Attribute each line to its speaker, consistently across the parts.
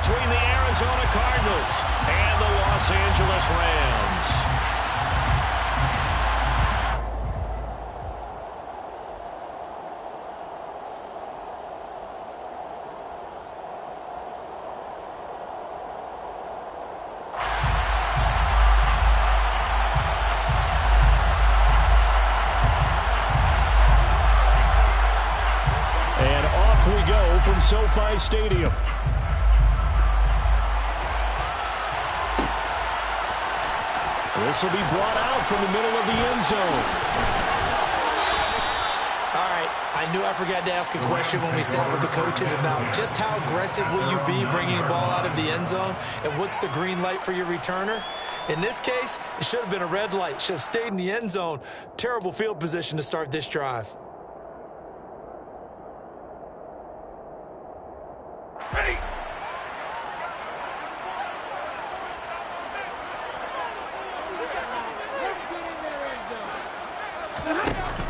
Speaker 1: between the Arizona Cardinals and the Los Angeles Rams.
Speaker 2: We go from SoFi Stadium. This will be brought out from the middle of the end zone.
Speaker 3: All right, I knew I forgot to ask a question when we sat with the coaches about just how aggressive will you be bringing the ball out of the end zone, and what's the green light for your returner? In this case, it should have been a red light. Should have stayed in the end zone. Terrible field position to start this drive.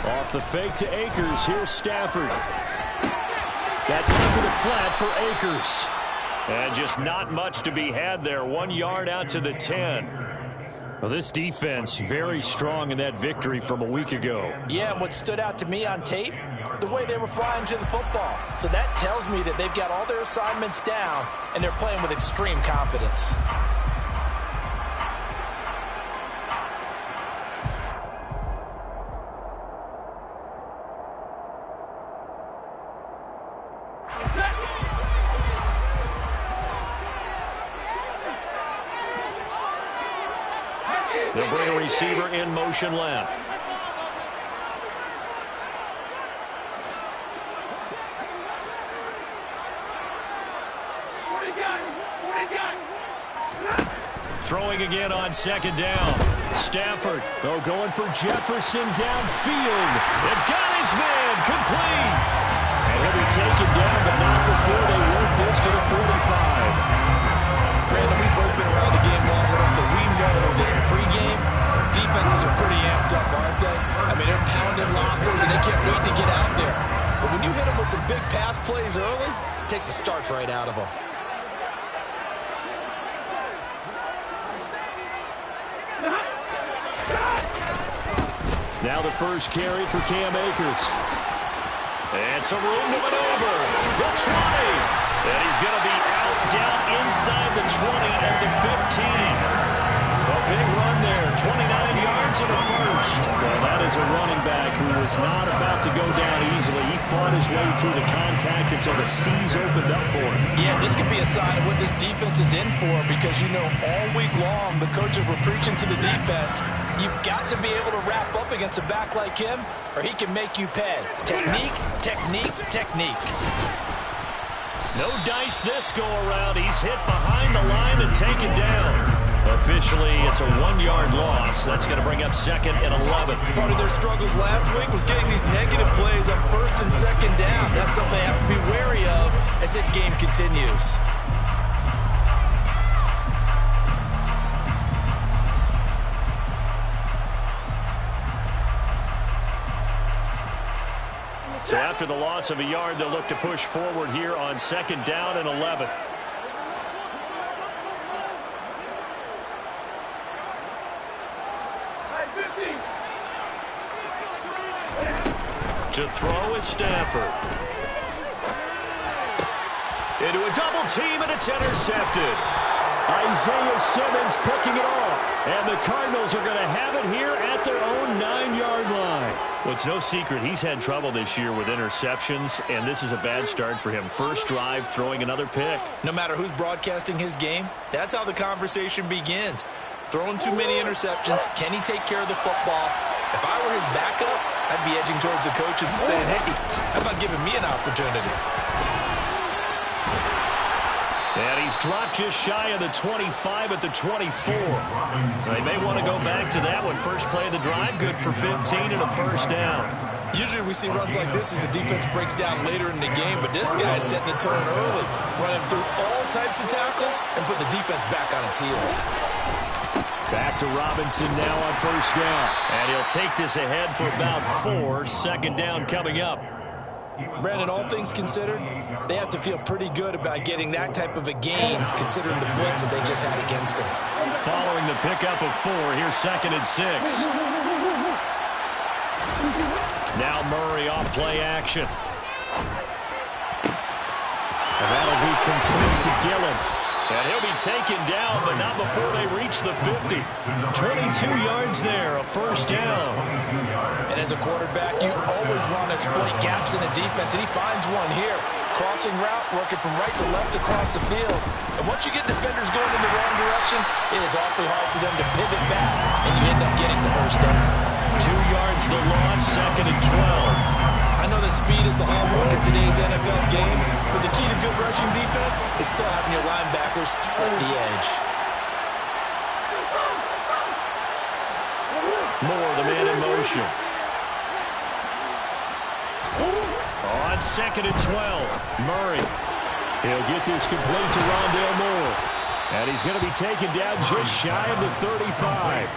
Speaker 2: Off the fake to Akers. Here's Stafford. That's into the flat for Akers.
Speaker 1: And just not much to be had there. 1 yard out to the 10.
Speaker 2: Well, this defense very strong in that victory from a week ago.
Speaker 3: Yeah, and what stood out to me on tape, the way they were flying to the football. So that tells me that they've got all their assignments down, and they're playing with extreme confidence.
Speaker 1: They'll bring a receiver in motion left. Throwing again on second down. Stafford,
Speaker 2: going for Jefferson downfield.
Speaker 1: It got his man complete.
Speaker 2: And he'll be taken down, but not before they work this to the 45.
Speaker 3: Brandon, we've both been around the game long enough that we know that in pregame, defenses are pretty amped up, aren't they? I mean, they're pounding lockers, and they can't wait to get out there. But when you hit them with some big pass plays early, it takes the starch right out of them.
Speaker 2: Now the first carry for Cam Akers.
Speaker 1: And some room to maneuver. The 20. And he's going to be out down inside the 20 and the 15. A big run there. 29 yards in the first.
Speaker 2: Well, that is a running back who was not about to go down easily. He fought his way through the contact until the seas opened up for him.
Speaker 4: Yeah, this could be a sign of what this defense is in for, because, you know, all week long the coaches were preaching to the defense. You've got to be able to wrap up against a back like him, or he can make you pay. Technique, technique, technique.
Speaker 1: No dice this go-around. He's hit behind the line and taken down. Officially, it's a 1-yard loss. That's going to bring up second and 11.
Speaker 3: Part of their struggles last week was getting these negative plays on first and second down. That's something they have to be wary of as this game continues.
Speaker 1: So after the loss of a yard, they'll look to push forward here on second down and 11. To throw is Stafford. Into a double team, and it's intercepted.
Speaker 2: Isaiah Simmons picking it off. And the Cardinals are going to have it here at their own 9-yard line.
Speaker 1: Well, it's no secret he's had trouble this year with interceptions, and this is a bad start for him. First drive, throwing another pick.
Speaker 3: No matter who's broadcasting his game, that's how the conversation begins. Throwing too many interceptions. Can he take care of the football? If I were his backup, I'd be edging towards the coaches and saying, hey, how about giving me an opportunity?
Speaker 1: And he's dropped just shy of the 25 at the 24. They may want to go back to that one. First play of the drive, good for 15 and a first down.
Speaker 3: Usually we see runs like this as the defense breaks down later in the game, but this guy is setting the tone early, running through all types of tackles and putting the defense back on its heels.
Speaker 2: Back to Robinson now on first down.
Speaker 1: And he'll take this ahead for about 4. Second down coming up.
Speaker 3: Brandon, all things considered, they have to feel pretty good about getting that type of a gain, considering the blitz that they just had against them.
Speaker 2: Following the pickup of 4, here's 2nd and 6. Now Murray off play action. And that'll be complete to Dillon. And he'll be taken down, but not before they reach the 50. 22 yards there, a first down.
Speaker 4: And as a quarterback, you always want to exploit gaps in the defense, and he finds one here. Crossing route, working from right to left across the field. And once you get defenders going in the wrong direction, it is awfully hard for them to pivot back, and you end up getting the first down.
Speaker 2: 2 yards the loss, 2nd and 12.
Speaker 3: I know that speed is the hallmark of today's NFL game, but the key to good rushing defense is still having your linebackers set the edge.
Speaker 2: Moore, the man in motion. On 2nd and 12, Murray. He'll get this complete to Rondale Moore. And he's going to be taken down just shy of the 35.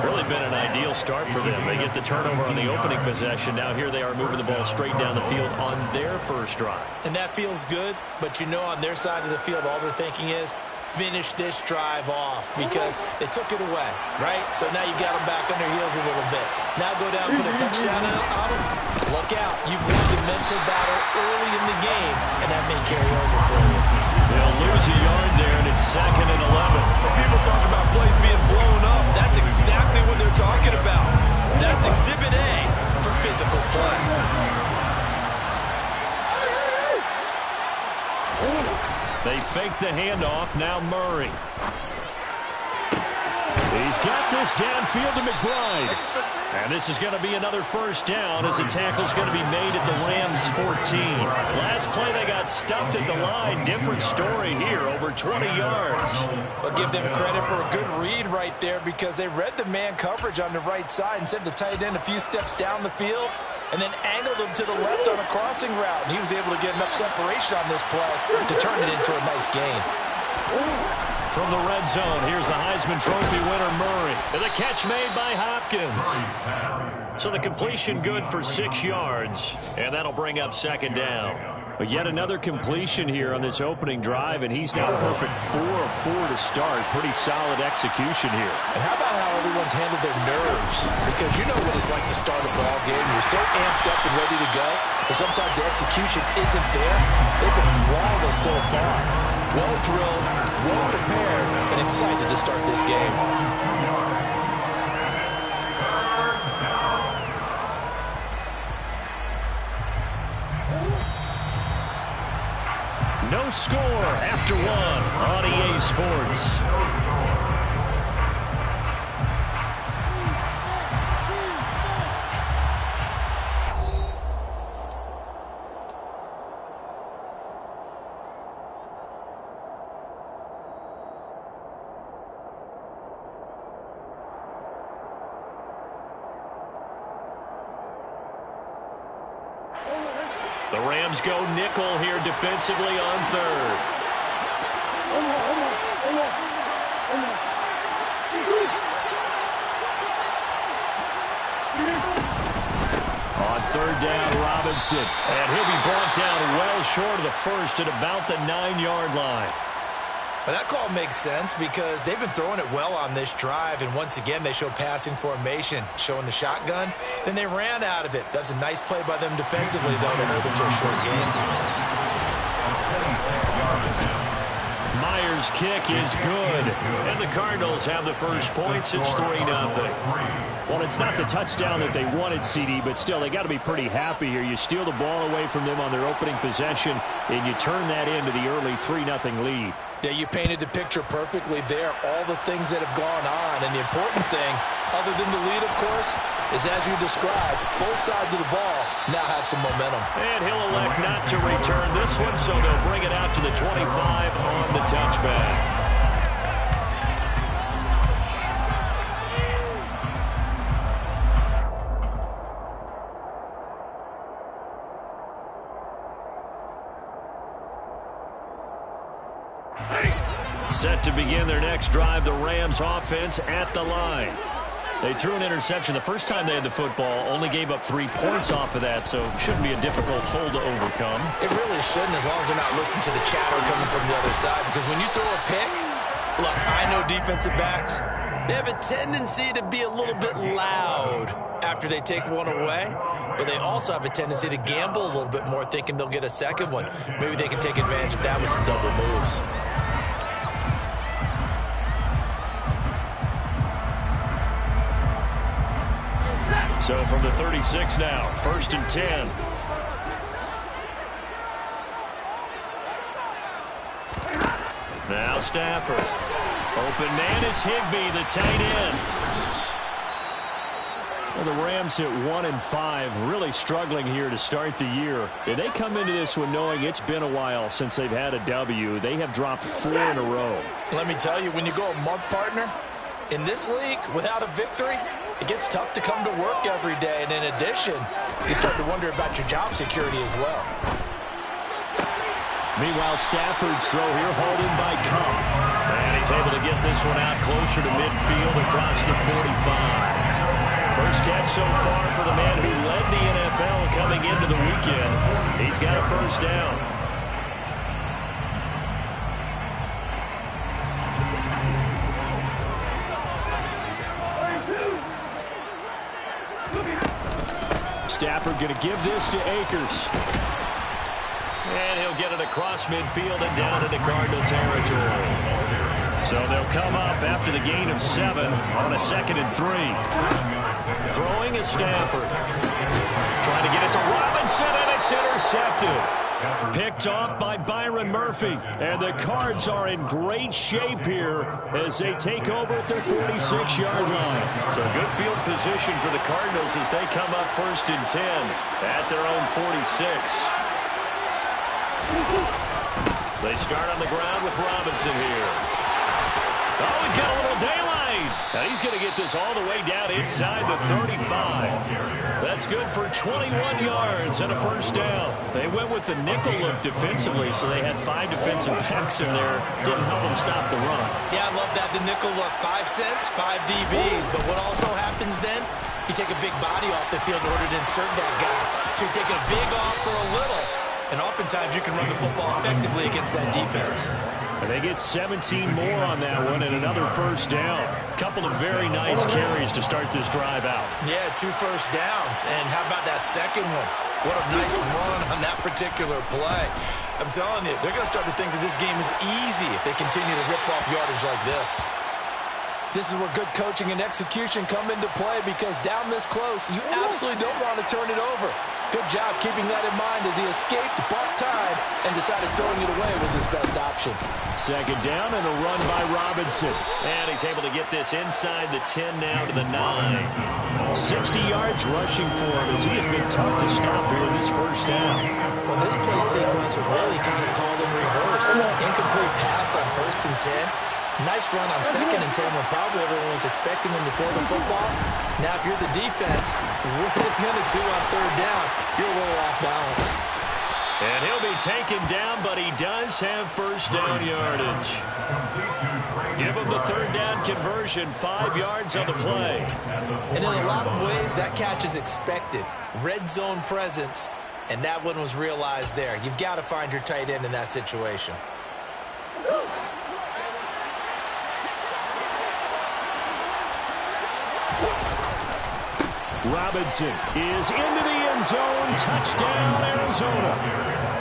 Speaker 1: Really been an ideal start for them. They get the turnover on the opening possession. Now here they are moving the ball straight down the field on their first drive.
Speaker 3: And that feels good, but you know on their side of the field all they're thinking is finish this drive off because they took it away, right? So now you got them back on their heels a little bit. Now go down and put a touchdown on them. Look out. You've won the mental battle early in the game, and that may carry over for you.
Speaker 2: They'll lose a yard there, and it's 2nd and 11.
Speaker 3: When people talk about plays being blown up, that's exactly what they're talking about. That's Exhibit A for physical play.
Speaker 2: They fake the handoff. Now Murray. He's got this downfield to McBride. And this is going to be another first down as the tackle's going to be made at the Rams 14. Last play they got stuffed at the line. Different story here, over 20 yards.
Speaker 4: I'll give them credit for a good read right there because they read the man coverage on the right side and sent the tight end a few steps down the field and then angled him to the left on a crossing route. And he was able to get enough separation on this play to turn it into a nice gain.
Speaker 2: From the red zone, here's the Heisman Trophy winner, Murray.
Speaker 1: And the catch made by Hopkins. So the completion good for 6 yards, and that'll bring up 2nd down.
Speaker 2: But yet another completion here on this opening drive, and he's now perfect 4 of 4 to start. Pretty solid execution here.
Speaker 4: And how about how everyone's handled their nerves? Because you know what it's like to start a ball game. You're so amped up and ready to go, but sometimes the execution isn't there. They've been flawless so far. Well drilled, well prepared, and excited to start this game.
Speaker 2: No score after 1 on EA Sports.
Speaker 1: The Rams go nickel here defensively on 3rd.
Speaker 2: On 3rd down, Robinson.
Speaker 1: And he'll be brought down well short of the first at about the 9-yard line.
Speaker 3: But that call makes sense because they've been throwing it well on this drive, and once again they show passing formation, showing the shotgun. Then they ran out of it. That's a nice play by them defensively, though, to hold it to a short gain.
Speaker 2: Myers' kick is good.
Speaker 1: And the Cardinals have the first points. It's 3-0.
Speaker 2: Well, it's not the touchdown that they wanted, CD, but still, they got to be pretty happy here. You steal the ball away from them on their opening possession, and you turn that into the early 3-0 lead.
Speaker 4: Yeah, you painted the picture perfectly there, all the things that have gone on. And the important thing, other than the lead, of course, is as you described, both sides of the ball now have some momentum.
Speaker 1: And he'll elect not to return this one, so they'll bring it out to the 25 on the touchback. Set to begin their next drive, the Rams offense at the line.
Speaker 2: They threw an interception the first time they had the football, only gave up 3 points off of that, so it shouldn't be a difficult hole to overcome.
Speaker 3: It really shouldn't, as long as they're not listening to the chatter coming from the other side, because when you throw a pick, look, I know defensive backs, they have a tendency to be a little bit loud after they take one away, but they also have a tendency to gamble a little bit more, thinking they'll get a second one. Maybe they can take advantage of that with some double moves.
Speaker 2: So from the 36 now, 1st and 10. Now Stafford. Open man is Higbee, the tight end. Well, the Rams hit 1-5, really struggling here to start the year. And they come into this one knowing it's been a while since they've had a W. They have dropped 4 in a row.
Speaker 4: Let me tell you, when you go a month partner, in this league, without a victory, it gets tough to come to work every day. And in addition, you start to wonder about your job security as well.
Speaker 2: Meanwhile, Stafford's throw here hauled in by Cobb. And he's able to get this one out closer to midfield across the 45. First catch so far for the man who led the NFL coming into the weekend. He's got a first down. Stafford going to give this to Akers. And he'll get it across midfield and down into Cardinal territory. So they'll come up after the gain of 7 on a 2nd and 3. Throwing is Stafford. Trying to get it to Robinson, and it's intercepted. Picked off by Byron Murphy. And the Cards are in great shape here as they take over at their 46-yard line. So good field position for the Cardinals as they come up 1st and 10 at their own 46. They start on the ground with Robinson here. Oh, he's got a little daylight. Now he's going to get this all the way down inside the 35. That's good for 21 yards and a first down. They went with the nickel look defensively, so they had 5 defensive backs in there. Didn't help them stop the run.
Speaker 3: Yeah, I love that, the nickel look. 5 cents, 5 DBs. But what also happens then, you take a big body off the field in order to insert that guy. So you're taking a big off for a little. And oftentimes you can run the football effectively against that defense.
Speaker 2: And they get 17 more on that one and another first down. Couple of very nice carries to start this drive out.
Speaker 3: Yeah, 2 first downs. And how about that second one? What a nice run on that particular play. I'm telling you, they're going to start to think that this game is easy if they continue to rip off yardage like this.
Speaker 4: This is where good coaching and execution come into play, because down this close, you absolutely don't want to turn it over. Good job keeping that in mind as he escaped, bought time, and decided throwing it away was his best option.
Speaker 2: 2nd down and a run by Robinson. And he's able to get this inside the 10 now to the 9. 60 yards rushing for him as he has been tough to stop here in this first down.
Speaker 3: Well, this play sequence was really kind of called in reverse. Incomplete pass on 1st and 10. Nice run on 2nd and 10 when probably everyone was expecting him to throw the football. Now, if you're the defense, what are they going to do on 3rd down? You're a little off balance.
Speaker 2: And he'll be taken down, but he does have first down yardage. Give him the 3rd down conversion, 5 yards on the play.
Speaker 3: And in a lot of ways, that catch is expected. Red zone presence, and that one was realized there. You've got to find your tight end in that situation.
Speaker 2: Robinson is into the end zone. Touchdown, Arizona.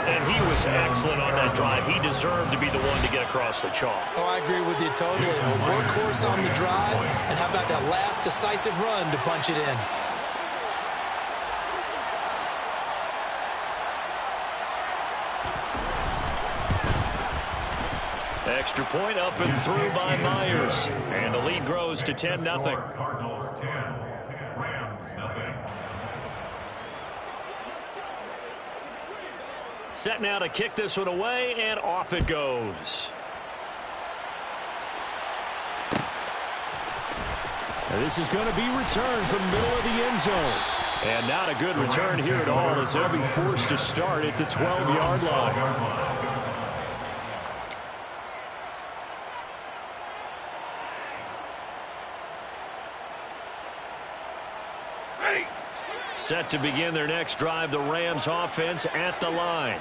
Speaker 2: And he was excellent on that drive. He deserved to be the one to get across the chalk.
Speaker 3: Oh, I agree with you totally. A workhorse on the drive, and how about that last decisive run to punch it in?
Speaker 2: Extra point up and through by Myers. And the lead grows to 10-0.
Speaker 5: Cardinals 10, Rams nothing.
Speaker 2: Set now to kick this one away, and off it goes. And this is going to be returned from the middle of the end zone. And not a good return here at all, as they'll be forced to start at the 12-yard line. Set to begin their next drive, the Rams offense at the line.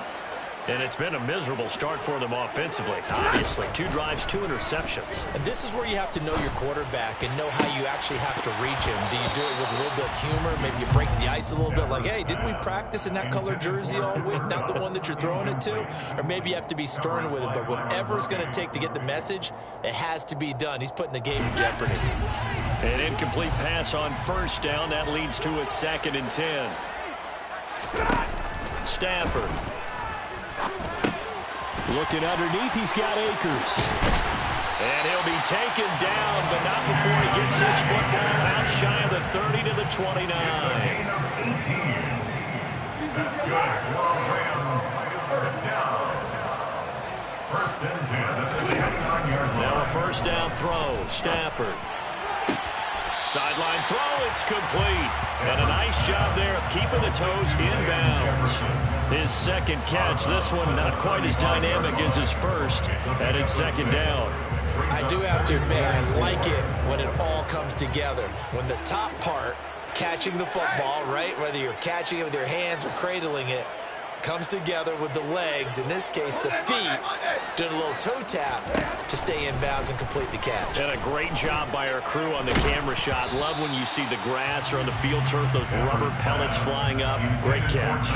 Speaker 2: And it's been a miserable start for them offensively. Obviously, 2 drives, 2 interceptions.
Speaker 3: And this is where you have to know your quarterback and know how you actually have to reach him. Do you do it with a little bit of humor? Maybe you break the ice a little bit like, hey, didn't we practice in that color jersey all week? Not the one that you're throwing it to? Or maybe you have to be stern with him. But whatever it's going to take to get the message, it has to be done. He's putting the game in jeopardy.
Speaker 2: An incomplete pass on first down. That leads to a 2nd and 10. Stafford. Looking underneath, he's got Akers. And he'll be taken down, but not before he gets his football out shy of the 30 to the 29.
Speaker 5: That's good. Rams, first down. 1st and 10 at the 29-yard line.
Speaker 2: Now a first down throw. Stafford. Sideline throw, it's complete. And a nice job there of keeping the toes inbounds. His 2nd catch, this one not quite as dynamic as his first, and it's 2nd down.
Speaker 3: I do have to admit, I like it when it all comes together. When the top part, catching the football, right, whether you're catching it with your hands or cradling it, comes together with the legs, in this case the feet, doing a little toe tap to stay in bounds and complete the catch.
Speaker 2: And a great job by our crew on the camera shot. Love when you see the grass or on the field turf, those rubber pellets flying up. Great catch.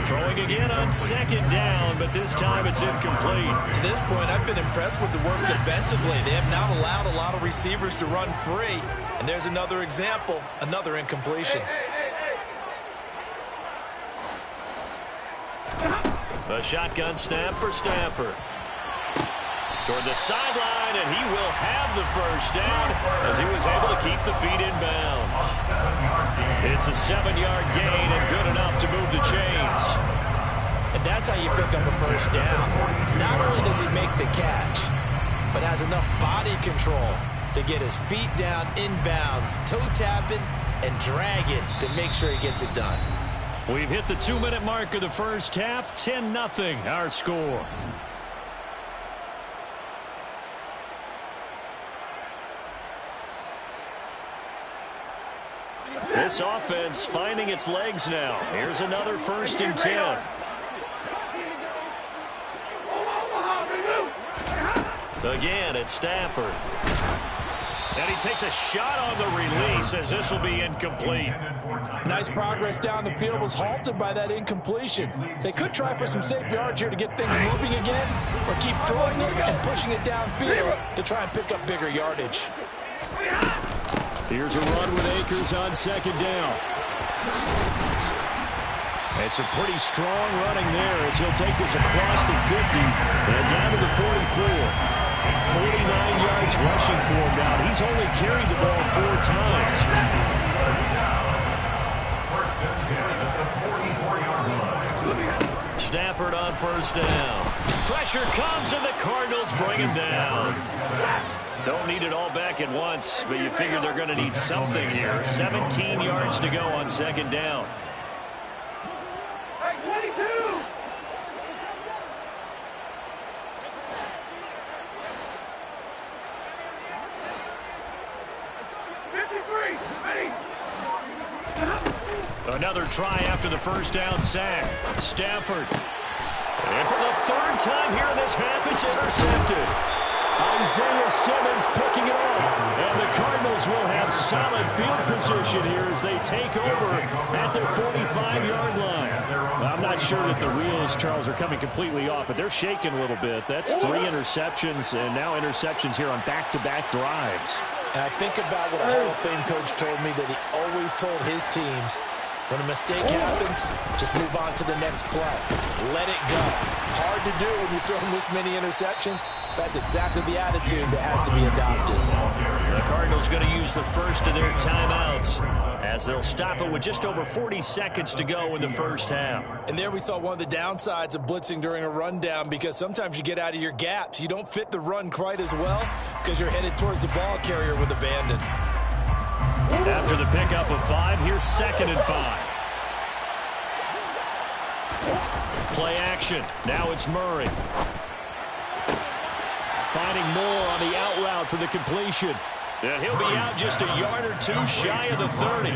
Speaker 2: Throwing again on 2nd down, but this time it's incomplete.
Speaker 3: To this point, I've been impressed with the work defensively. They have not allowed a lot of receivers to run free. And there's another example, another incompletion.
Speaker 2: A shotgun snap for Stafford. Toward the sideline, and he will have the first down as he was able to keep the feet in bounds. It's a 7-yard gain and good enough to move the chains.
Speaker 3: And that's how you pick up a first down. Not only does he make the catch, but has enough body control to get his feet down in bounds, toe tapping and dragging to make sure he gets it done.
Speaker 2: We've hit the 2-minute mark of the first half. 10-0 our score. This offense finding its legs now. Here's another 1st and 10. Again, it's Stafford. And he takes a shot on the release as this will be incomplete.
Speaker 4: Nice progress down the field, was halted by that incompletion. They could try for some safe yards here to get things moving again, or keep throwing it and pushing it downfield to try and pick up bigger yardage.
Speaker 2: Here's a run with Akers on 2nd down. It's a pretty strong running there as he'll take this across the 50 and down to the 44. 49 yards rushing for him now. He's only carried the ball 4 times.
Speaker 5: 1st and 10 at the 44-yard line.
Speaker 2: Stafford on 1st down. Pressure comes and the Cardinals bring him down. Don't need it all back at once, but you figure they're going to need something here. 17 yards to go on 2nd down. Another try after the 1st down sack. Stafford. And for the 3rd time here in this half, it's intercepted. Isaiah Simmons picking it off. And the Cardinals will have solid field position here as they take over at their 45-yard line. I'm not sure that the wheels, Charles, are coming completely off, but they're shaking a little bit. That's 3 interceptions, and now interceptions here on back-to-back drives.
Speaker 3: And I think about what a Hall of Fame coach told me, that he always told his teams, when a mistake happens, just move on to the next play. Let it go. Hard to do when you throw this many interceptions. That's exactly the attitude that has to be adopted.
Speaker 2: The Cardinals going to use the first of their timeouts as they'll stop it with just over 40 seconds to go in the first half.
Speaker 3: And there we saw one of the downsides of blitzing during a rundown, because sometimes you get out of your gaps. You don't fit the run quite as well because you're headed towards the ball carrier with abandon.
Speaker 2: After the pickup of 5, here's 2nd and 5. Play action. Now it's Murray. Finding Moore on the out route for the completion. And he'll be out just a yard or two shy of the 30.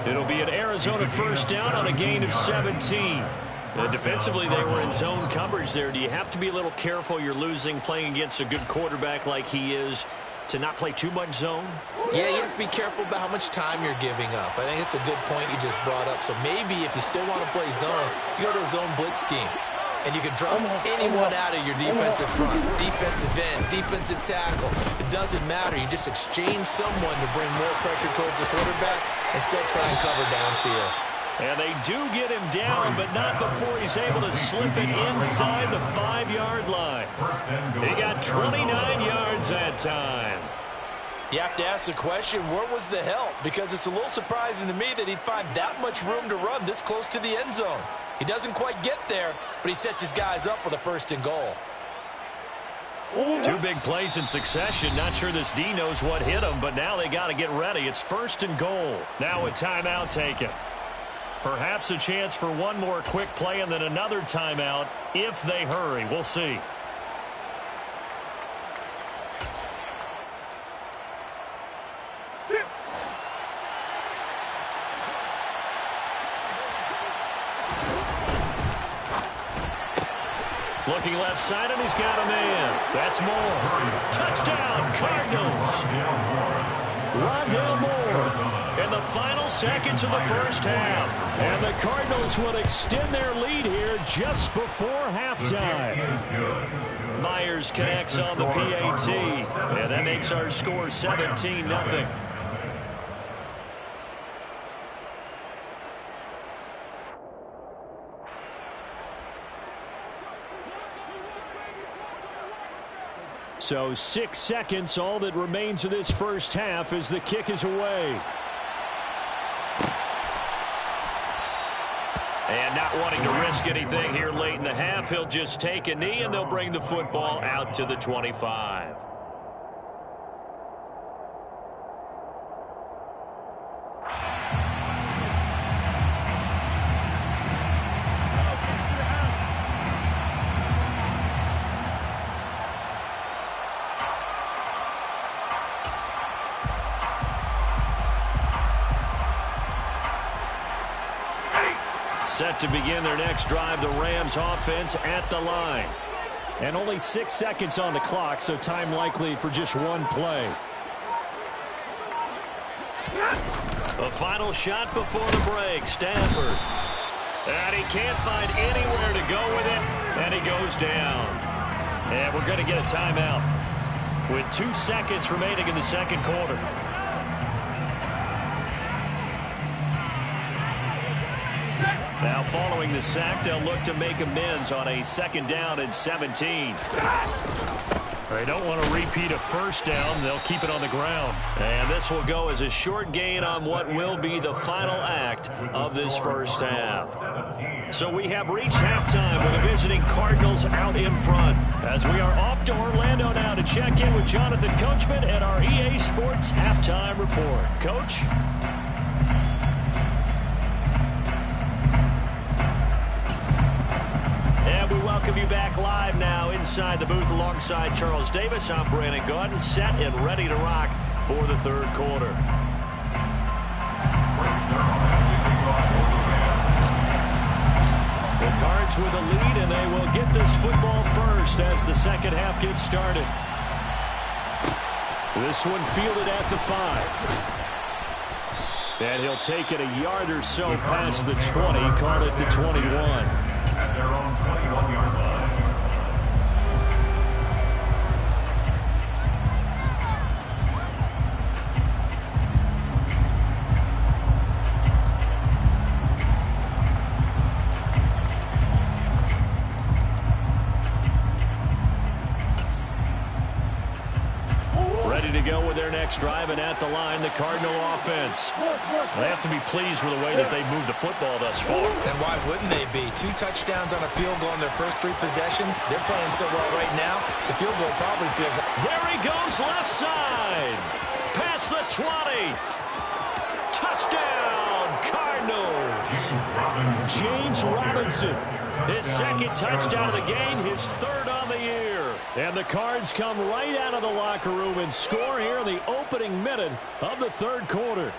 Speaker 2: It'll be an Arizona first down on a gain of 17. Defensively, they were in zone coverage there. Do you have to be a little careful you're losing playing against a good quarterback like he is to not play too much zone?
Speaker 3: Yeah, you have to be careful about how much time you're giving up. I think it's a good point you just brought up. So maybe if you still want to play zone, you go to a zone blitz scheme. And you can drop anyone out of your defensive front, defensive end, defensive tackle. It doesn't matter. You just exchange someone to bring more pressure towards the quarterback and still try and cover downfield.
Speaker 2: And they do get him down, but not before he's able to slip it inside the 5-yard line. He got 29 yards that time.
Speaker 4: You have to ask the question, where was the help? Because it's a little surprising to me that he'd find that much room to run this close to the end zone. He doesn't quite get there, but he sets his guys up with a 1st and goal.
Speaker 2: 2 big plays in succession. Not sure this D knows what hit him, but now they got to get ready. It's 1st and goal. Now a timeout taken. Perhaps a chance for one more quick play and then another timeout if they hurry. We'll see. Looking left side, and he's got a man. That's Moore. Touchdown, Cardinals. Rondale Moore in the final seconds of the first half. And the Cardinals will extend their lead here just before halftime. Myers connects on the PAT. And that makes our score 17-0. So 6 seconds, all that remains of this first half as the kick is away. And not wanting to risk anything here late in the half, he'll just take a knee and they'll bring the football out to the 25. Set to begin their next drive, the Rams offense at the line. And only 6 seconds on the clock, so time likely for just one play. The final shot before the break, Stafford. And he can't find anywhere to go with it, and he goes down. And we're going to get a timeout with 2 seconds remaining in the second quarter. Now following the sack, they'll look to make amends on a 2nd down and 17. They don't want to repeat a first down. They'll keep it on the ground. And this will go as a short gain on what will be the final act of this first half. So we have reached halftime with the visiting Cardinals out in front. As we are off to Orlando now to check in with Jonathan Coachman and our EA Sports Halftime Report. Coach? And we welcome you back live now inside the booth alongside Charles Davis. I'm Brandon Gaudin, set and ready to rock for the third quarter. The Cards with a lead, and they will get this football first as the second half gets started. This one fielded at the 5. And he'll take it a yard or so past the 20, call it the 21.
Speaker 5: At their own 21-yard line.
Speaker 2: Ready to go with their next drive, and at the line, the Cardinal offense. They have to be pleased with the way that they've moved the football thus far.
Speaker 3: And why wouldn't they be? 2 touchdowns on a field goal in their first 3 possessions. They're playing so well right now, the field goal probably feels...
Speaker 2: There he goes, left side. Past the 20. Touchdown, Cardinals. James Robinson. His second touchdown of the game, his 3rd on the year. And the Cards come right out of the locker room and score here in the opening minute of the third quarter.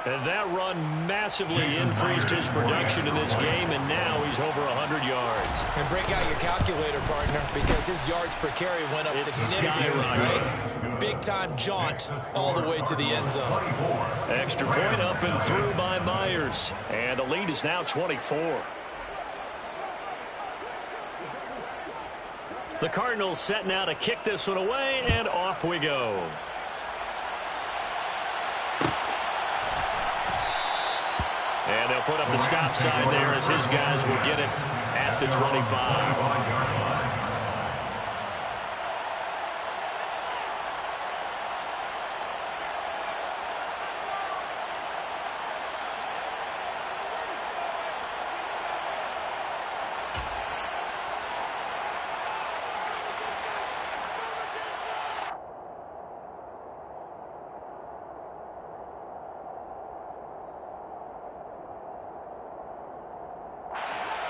Speaker 2: And that run massively increased his production in this game, and now he's over 100 yards.
Speaker 3: And break out your calculator, partner, because his yards per carry went up significantly, right? Big-time jaunt all the way to the end zone.
Speaker 2: Extra point up and through by Myers. And the lead is now 24. The Cardinals set now to kick this one away, and off we go. And they'll put up the stop sign there as his guys will get it at the 25.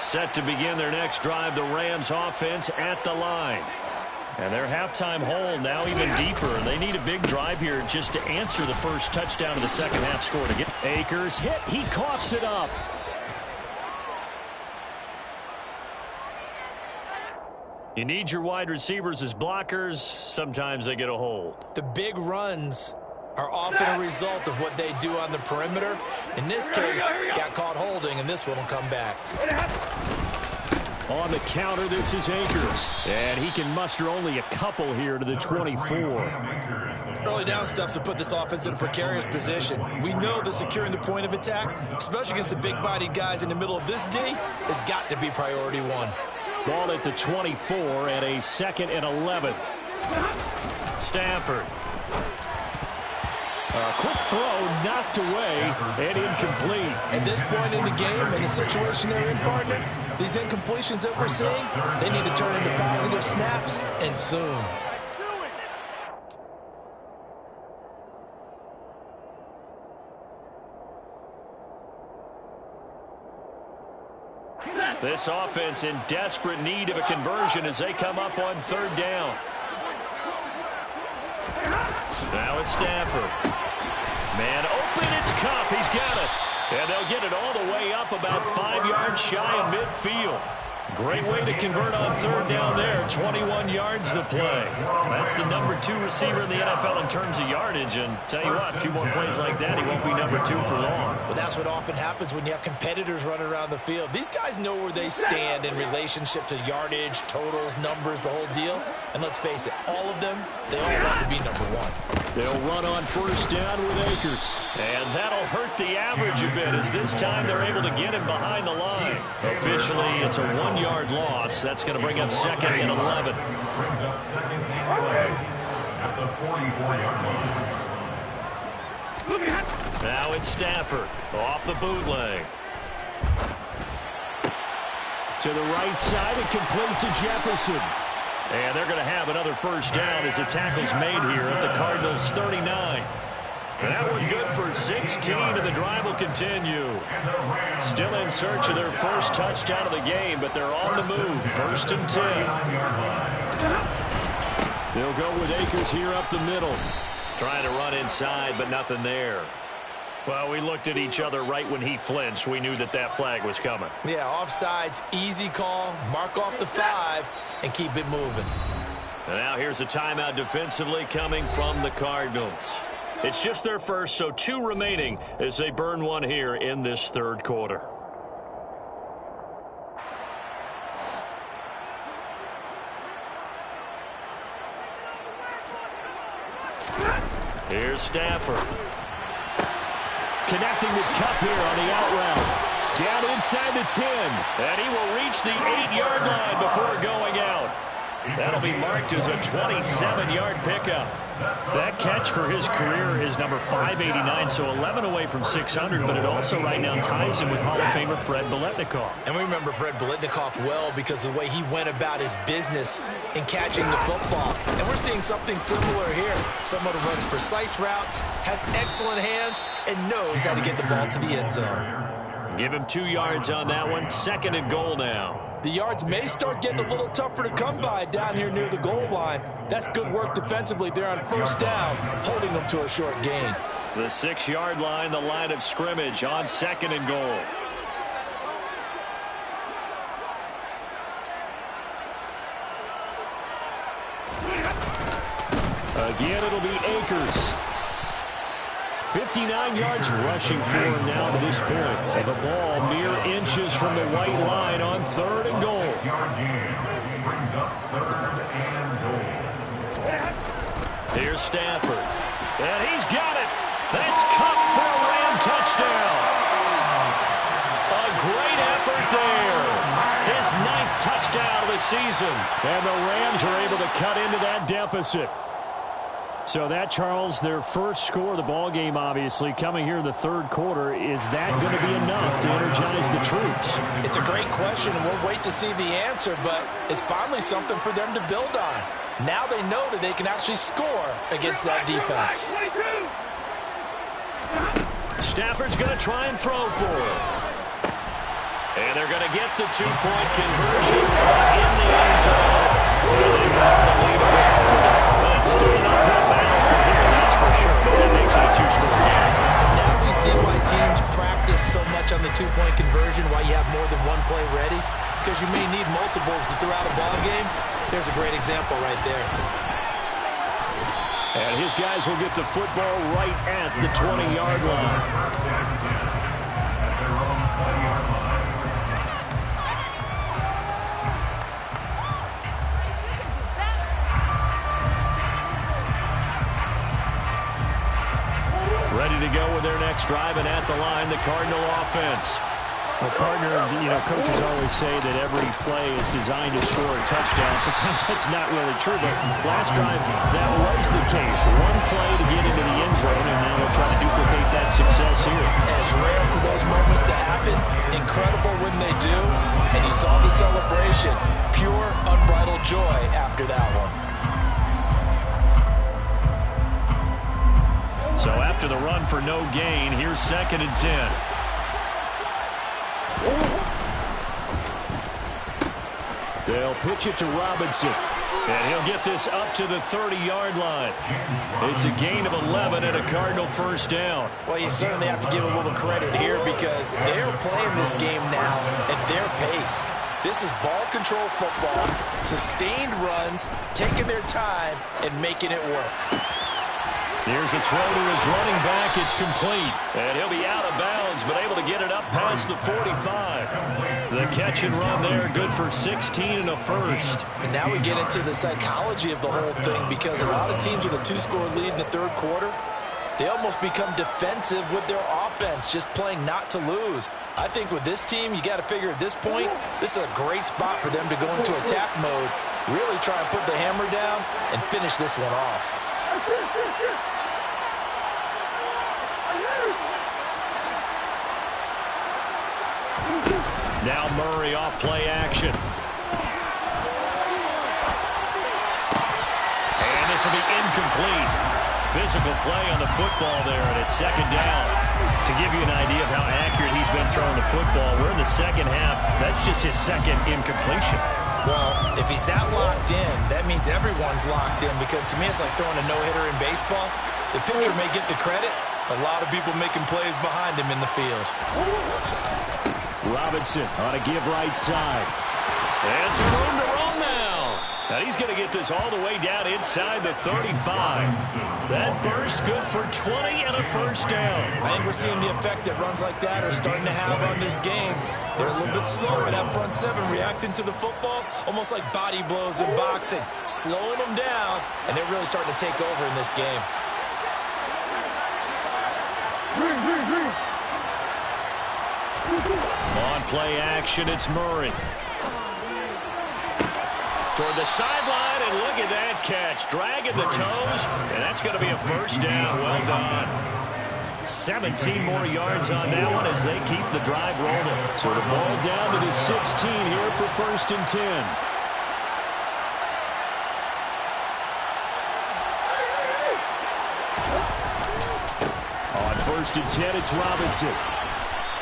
Speaker 2: Set to begin their next drive, the Rams offense at the line. And their halftime hole now even deeper. They need a big drive here just to answer the first touchdown of the second half score to get Akers hit. He coughs it up. You need your wide receivers as blockers. Sometimes they get a hold.
Speaker 3: The big runs are often a result of what they do on the perimeter. In this case, got caught holding, and this one will come back.
Speaker 2: On the counter, this is Akers. And he can muster only a couple here to the 24.
Speaker 3: Early down stuff to put this offense in a precarious position. We know that securing the point of attack, especially against the big-bodied guys in the middle of this D, has got to be priority one.
Speaker 2: Ball at the 24 and a 2nd and 11. Stafford. A quick throw knocked away and incomplete.
Speaker 4: At this point in the game, in the situation they're in, partner, these incompletions that we're seeing, they need to turn into positive snaps, and soon.
Speaker 2: This offense in desperate need of a conversion as they come up on third down. Now it's Stafford. Man open, it's Kupp. He's got it. And they'll get it all the way up about 5 yards shy of midfield. Great way to convert on third down there. 21 yards the play. That's the number 2 receiver in the NFL in terms of yardage. And tell you what, a few more plays like that, he won't be number 2 for long.
Speaker 3: Well, that's what often happens when you have competitors running around the field. These guys know where they stand in relationship to yardage, totals, numbers, the whole deal. And let's face it, all of them, they all want to be number 1.
Speaker 2: They'll run on first down with Akers. And that'll hurt the average a bit as this time they're able to get him behind the line. Officially, it's a 1-yard loss. That's going to bring up 2nd and 11.
Speaker 5: Brings up 2nd and 11 at the 44-yard line.
Speaker 2: Now it's Stafford off the bootleg. To the right side and complete to Jefferson. And they're going to have another first down as the tackle's made here at the Cardinals' 39. That one good for 16, and the drive will continue. Still in search of their first touchdown of the game, but they're on the move. 1st and 10. They'll go with Akers here up the middle. Trying to run inside, but nothing there. Well, we looked at each other right when he flinched. We knew that that flag was coming.
Speaker 3: Yeah, offsides, easy call, mark off the 5, and keep it moving.
Speaker 2: And now here's a timeout defensively coming from the Cardinals. It's just their first, so 2 remaining as they burn one here in this third quarter. Here's Stafford. Connecting with Kupp here on the out route. Down inside the 10. And he will reach the 8-yard line before going out. That'll be marked as a 27-yard pickup. That catch for his career is number 589, so 11 away from 600, but it also right now ties him with Hall of Famer Fred Biletnikoff.
Speaker 3: And we remember Fred Biletnikoff well because of the way he went about his business in catching the football. And we're seeing something similar here. Someone who runs precise routes, has excellent hands, and knows how to get the ball to the end zone.
Speaker 2: Give him 2 yards on that one. 2nd and goal now.
Speaker 4: The yards may start getting a little tougher to come by down here near the goal line. That's good work defensively there on first down, holding them to a short gain.
Speaker 2: The 6-yard line, the line of scrimmage on 2nd and goal. Again, it'll be Akers. 59 yards rushing for him now to this point. And the ball mere inches from the white line on 3rd and goal.
Speaker 5: 6-yard gain brings up 3rd and goal.
Speaker 2: Here's Stafford. And he's got it. That's Kupp for a Ram touchdown. A great effort there. His 9th touchdown of the season. And the Rams are able to cut into that deficit. So that, Charles, their first score of the ball game, obviously, coming here in the 3rd quarter. Is that going to be enough to energize the troops?
Speaker 4: It's a great question, and we'll wait to see the answer, but it's finally something for them to build on. Now they know that they can actually score against that defense.
Speaker 2: Stafford's going to try and throw for it. And they're going to get the 2-point conversion in the end zone. And that's the lead a bit further. But it's still an uphill battle from here, that's for sure. But that makes it a 2-score game.
Speaker 3: Now we see why teams practice so much on the 2-point conversion, why you have more than one play ready, because you may need multiples throughout a ball game. There's a great example right there.
Speaker 2: And his guys will get the football right at the 20-yard line.
Speaker 5: 1st and 10 at their own 20-yard line.
Speaker 2: Ready to go with their next drive, and at the line, the Cardinal offense.
Speaker 1: Well, partner, coaches always say that every play is designed to score a touchdown. Sometimes that's not really true, but last drive, that was the case. One play to get into the end zone, and now they'll try to duplicate that success here.
Speaker 4: And it's rare for those moments to happen. Incredible when they do. And you saw the celebration. Pure, unbridled joy after that one.
Speaker 2: So after the run for no gain, here's 2nd and 10. They'll pitch it to Robinson. And he'll get this up to the 30-yard line. It's a gain of 11 and a Cardinal first down.
Speaker 3: Well, you certainly have to give a little credit here because they're playing this game now at their pace. This is ball control football, sustained runs, taking their time, and making it work.
Speaker 2: Here's a throw to his running back. It's complete. And he'll be out of bounds, but able to get it up past the 45. The catch and run there, good for 16 and a first.
Speaker 4: And now we get into the psychology of the whole thing because a lot of teams with a 2-score lead in the 3rd quarter, they almost become defensive with their offense, just playing not to lose. I think with this team, you got to figure at this point, this is a great spot for them to go into attack mode, really try and put the hammer down and finish this one off.
Speaker 2: Now Murray off play action. And this will be incomplete. Physical play on the football there, and it's 2nd down. To give you an idea of how accurate he's been throwing the football, we're in the 2nd half. That's just his 2nd incompletion.
Speaker 3: Well, if he's that locked in, that means everyone's locked in because to me it's like throwing a no-hitter in baseball. The pitcher may get the credit. A lot of people making plays behind him in the field.
Speaker 2: Robinson on a give right side. And some room to run now. And he's going to get this all the way down inside the 35. That burst good for 20 and a first down.
Speaker 3: I think we're seeing the effect that runs like that are starting to have on this game. They're a little bit slower, that front 7 reacting to the football, almost like body blows in boxing, slowing them down, and they're really starting to take over in this game.
Speaker 2: On play action, it's Murray. Toward the sideline, and look at that catch. Dragging the toes, and that's going to be a first down. Well done. 17 more yards on that one as they keep the drive rolling. So the ball down to the 16 here for 1st and 10. On 1st and 10, it's Robinson.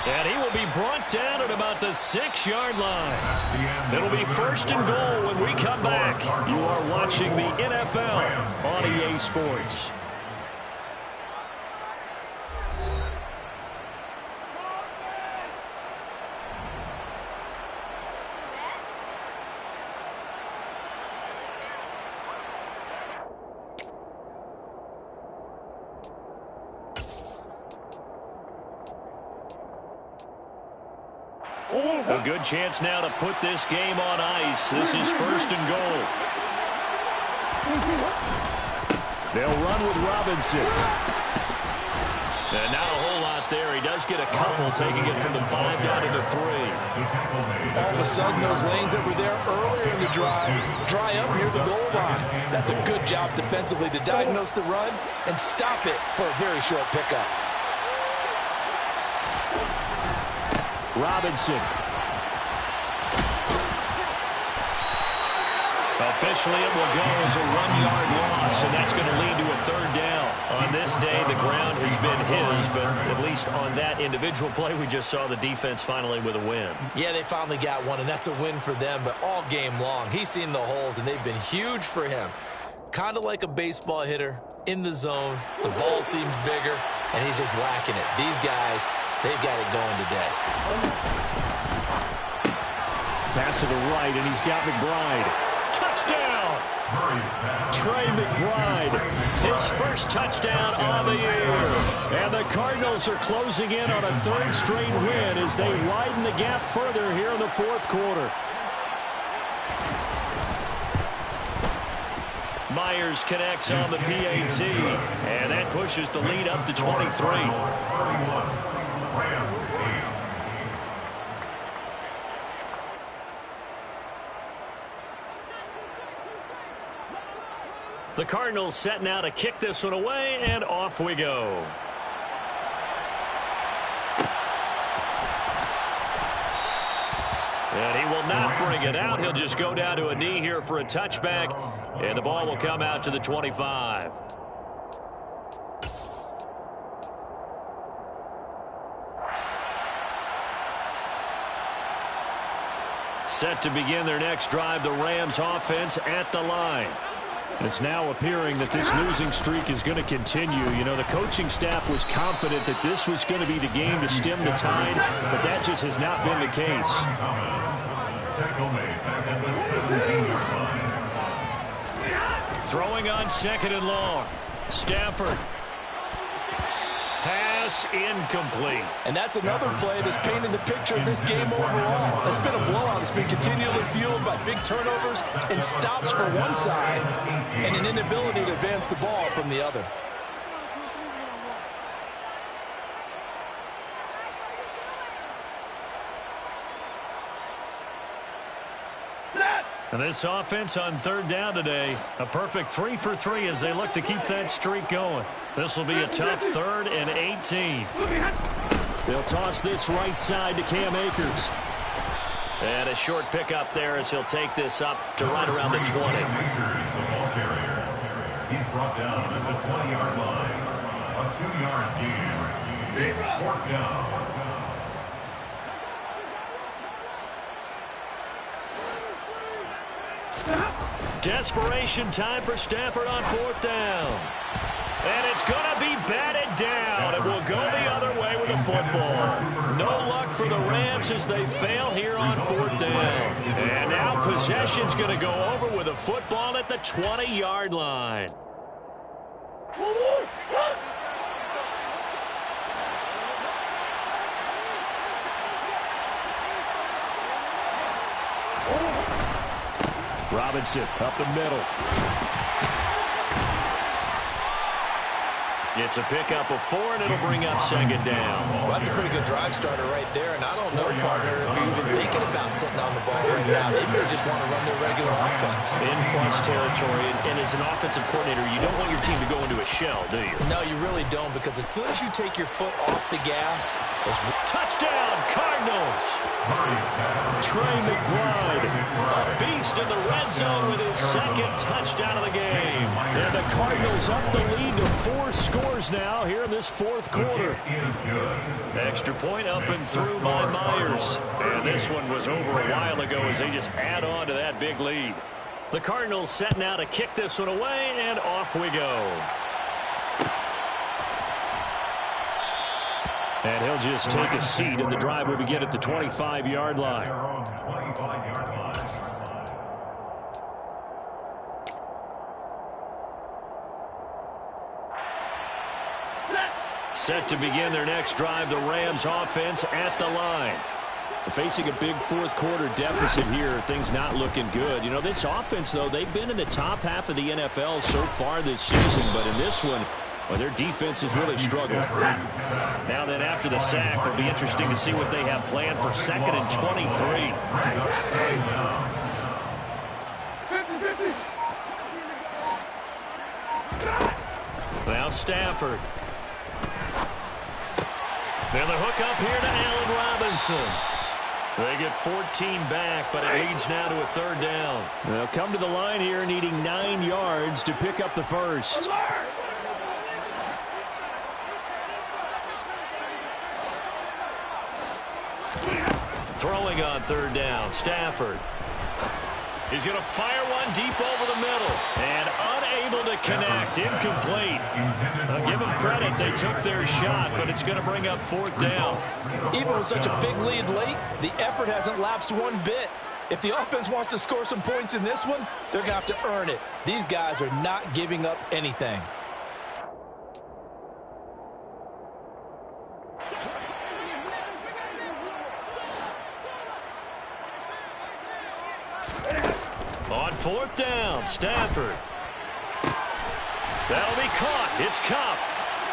Speaker 2: And he will be brought down at about the 6-yard line. It'll be 1st and goal when we come back. You are watching the NFL on EA Sports. A good chance now to put this game on ice. This is 1st and goal. They'll run with Robinson. And not a whole lot there. He does get a couple, taking it from the 5 down to the 3.
Speaker 3: All of a sudden, those lanes that were there earlier in the drive dry up near the goal line. That's a good job defensively to diagnose the run and stop it for a very short pickup.
Speaker 2: Robinson. Officially, it will go as a 1-yard loss, and that's going to lead to a 3rd down. On this day, the ground has been his, but at least on that individual play, we just saw the defense finally with a win.
Speaker 3: Yeah, they finally got one, and that's a win for them, but all game long, he's seen the holes, and they've been huge for him. Kind of like a baseball hitter in the zone. The ball seems bigger, and he's just whacking it. These guys, they've got it going today.
Speaker 2: Pass to the right, and he's got McBride. Touchdown! Trey McBride, his first touchdown on the year. And the Cardinals are closing in on a 3rd straight win as they widen the gap further here in the 4th quarter. Myers connects on the PAT, and that pushes the lead up to 23. The Cardinals set now to kick this one away, and off we go. And he will not bring it out. He'll just go down to a knee here for a touchback, and the ball will come out to the 25. Set to begin their next drive, the Rams offense at the line. It's now appearing that this losing streak is going to continue. You know, the coaching staff was confident that this was going to be the game to stem the tide, but that just has not been the case. Throwing on 2nd and long. Stafford. Pass incomplete.
Speaker 4: And that's another play that's painted the picture of this game overall. It's been a blowout. It's been continually fueled by big turnovers and stops for one side and an inability to advance the ball from the other.
Speaker 2: And this offense on 3rd down today, a perfect 3 for 3 as they look to keep that streak going. This will be a tough 3rd and 18. They'll toss this right side to Cam Akers. And a short pickup there as he'll take this up to right around the 20.
Speaker 5: He's brought down at the 20-yard line. A 2-yard gain. It's 4th down.
Speaker 2: Desperation time for Stafford on 4th down. And it's going to be batted down. It will go the other way with the football. No luck for the Rams as they fail here on 4th down. And now possession's going to go over with a football at the 20-yard line. Robinson up the middle. It's a pickup of 4, and it'll bring up 2nd down.
Speaker 3: Well, that's a pretty good drive starter right there, and I don't know, partner, if you're even thinking about sitting on the ball right now. They may just want to run their regular offense.
Speaker 2: In plus territory, and as an offensive coordinator, you don't want your team to go into a shell, do you?
Speaker 3: No, you really don't, because as soon as you take your foot off the gas, it's
Speaker 2: touchdown, Cardinals! Trey McBride, a beast in the red zone with his 2nd touchdown of the game. And the the Cardinals up the lead to 4 scores now here in this fourth quarter.
Speaker 1: Extra point up and through by Myers. And this one was over a while ago as they just add on to that big lead.
Speaker 2: The Cardinals set now to kick this one away, and off we go. And he'll just take a seat, and the drive will begin at the 25-yard line. Set to begin their next drive, the Rams offense at the line. Facing a big fourth quarter deficit here, things not looking good. You know, this offense, though, they've been in the top half of the NFL so far this season, but in this one, well, their defense has really struggled.
Speaker 1: Now then, after the sack, it'll be interesting to see what they have planned for 2nd and 23. Now Stafford. And the hook up here to Allen Robinson. They get 14 back, but it leads now to a 3rd down.
Speaker 2: They'll come to the line here needing 9 yards to pick up the first.
Speaker 1: Throwing on 3rd down, Stafford. He's going to fire one deep over the middle. And unable to connect. Incomplete. I'll give them credit. They took their shot, but it's going to bring up 4th down.
Speaker 4: Even with such a big lead late, the effort hasn't lapsed one bit. If the offense wants to score some points in this one, they're going to have to earn it. These guys are not giving up anything.
Speaker 1: On 4th down, Stafford. That'll be caught. It's Kupp.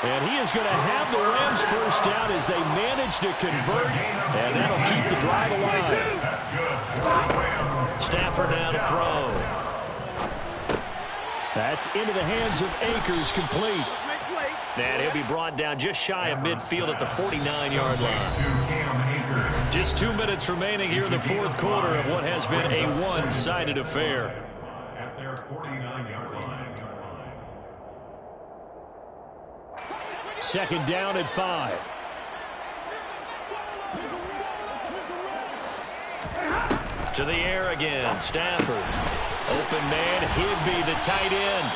Speaker 2: And he is going to have the Rams first down as they manage to convert, and that'll keep the drive alive.
Speaker 1: Stafford now to throw.
Speaker 2: That's into the hands of Akers, complete.
Speaker 1: And he'll be brought down just shy of midfield at the 49-yard line. Just 2 minutes remaining here in the fourth quarter of what has been a one-sided affair.
Speaker 5: At their 49-yard line.
Speaker 2: 2nd down at 5.
Speaker 1: To the air again, Stafford. Open man, Higbee, the tight end.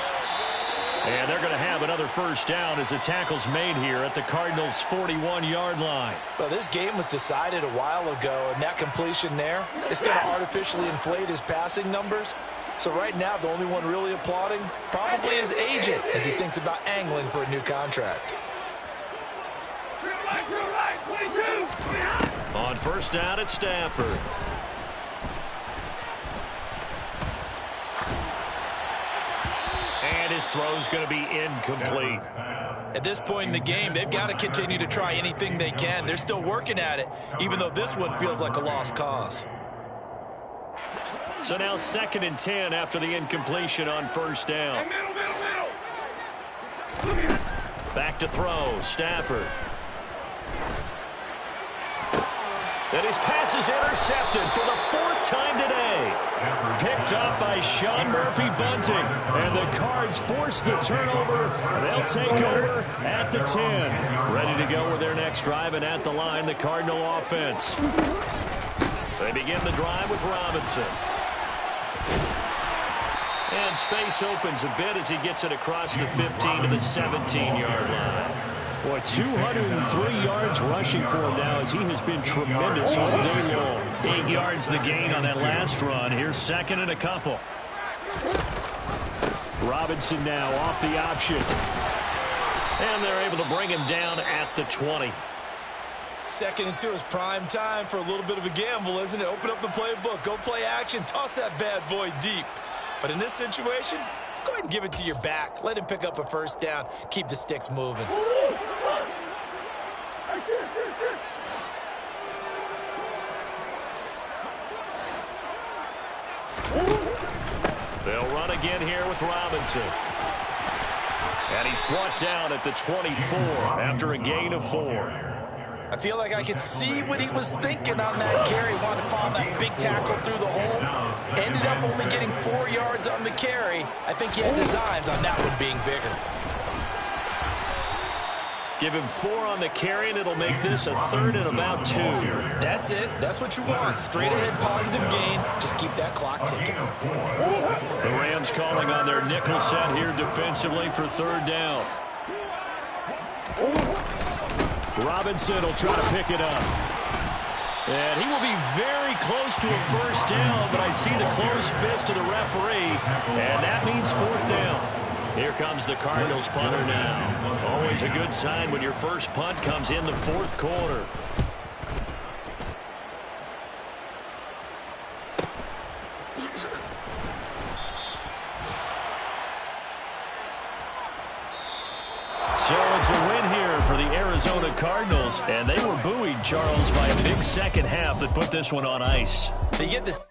Speaker 1: And they're going to have another first down as the tackle's made here at the Cardinals' 41-yard line.
Speaker 3: Well, this game was decided a while ago, and that completion there is going to artificially inflate his passing numbers. So right now, the only one really applauding probably his agent as he thinks about angling for a new contract.
Speaker 1: On first down at Stafford. And his throw's going to be incomplete.
Speaker 3: At this point in the game, they've got to continue to try anything they can. They're still working at it, even though this one feels like a lost cause.
Speaker 1: So now 2nd and 10 after the incompletion on first down. Back to throw, Stafford. And his pass is intercepted for the 4th time today. Picked up by Sean Murphy-Bunting. And the Cards force the turnover. They'll take over at the 10. Ready to go with their next drive, and at the line, the Cardinal offense. They begin the drive with Robinson. And space opens a bit as he gets it across the 15 to the 17-yard line.
Speaker 2: Boy, 203 yards rushing for him now as he has been tremendous all day long.
Speaker 1: 8 yards the gain on that last run. Here's 2nd and a couple.
Speaker 2: Robinson now off the option.
Speaker 1: And they're able to bring him down at the 20.
Speaker 3: 2nd and 2 is prime time for a little bit of a gamble, isn't it? Open up the playbook, go play action, toss that bad boy deep. But in this situation, go ahead and give it to your back. Let him pick up a first down. Keep the sticks moving.
Speaker 1: They'll run again here with Robinson. And he's brought down at the 24 after a gain of 4.
Speaker 4: I feel like I could see what he was thinking on that carry. Wanted to find that big tackle through the hole. Ended up only getting 4 yards on the carry. I think he had designs on that one being bigger.
Speaker 2: Give him 4 on the carry, and it'll make this a 3rd and about 2.
Speaker 3: That's it. That's what you want. Straight ahead positive gain. Just keep that clock ticking.
Speaker 2: The Rams calling on their nickel set here defensively for 3rd down. Robinson will try to pick it up. And he will be very close to a 1st down, but I see the closed fist of the referee, and that means 4th down. Here comes the Cardinals punter now. Always a good sign when your first punt comes in the 4th quarter. So it's a win here for the Arizona Cardinals, and they were buoyed, Charles, by a big second half that put this one on ice.
Speaker 3: They get this.